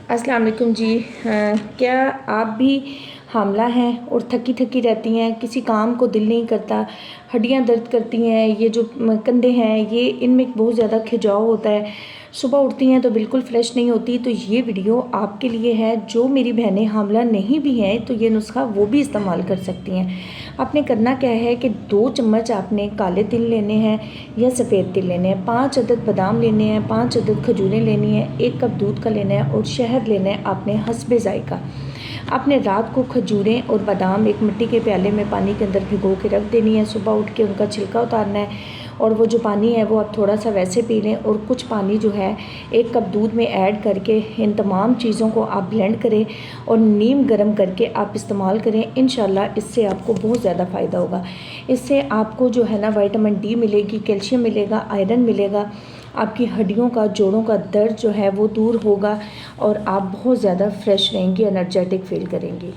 अस्सलाम वालेकुम जी। क्या आप भी हामला हैं और थकी थकी रहती हैं, किसी काम को दिल नहीं करता, हड्डियां दर्द करती हैं, ये जो कंधे हैं ये इनमें बहुत ज़्यादा खिंचाव होता है, सुबह उठती हैं तो बिल्कुल फ्रेश नहीं होती, तो ये वीडियो आपके लिए है। जो मेरी बहनें हामला नहीं भी हैं तो ये नुस्खा वो भी इस्तेमाल कर सकती हैं। आपने करना क्या है कि 2 चम्मच आपने काले तिल लेने हैं या सफ़ेद तिल लेने हैं, 5 अदद बादाम लेने हैं, 5 अदद खजूरें लेनी है, 1 कप दूध का लेना है और शहद लेना है आपने हस्बे ज़ायक़ा। आपने रात को खजूरें और बादाम एक मिट्टी के प्याले में पानी के अंदर भिगो के रख देनी है। सुबह उठ के उनका छिलका उतारना है और वो जो पानी है वो आप थोड़ा सा वैसे पी लें और कुछ पानी जो है 1 कप दूध में ऐड करके इन तमाम चीज़ों को आप ब्लेंड करें और नीम गर्म करके आप इस्तेमाल करें। इंशाल्लाह इससे आपको बहुत ज़्यादा फ़ायदा होगा। इससे आपको जो है ना विटामिन डी मिलेगी, कैल्शियम मिलेगा, आयरन मिलेगा, आपकी हड्डियों का, जोड़ों का दर्द जो है वो दूर होगा और आप बहुत ज़्यादा फ्रेश रहेंगी, एनर्जेटिक फील करेंगी।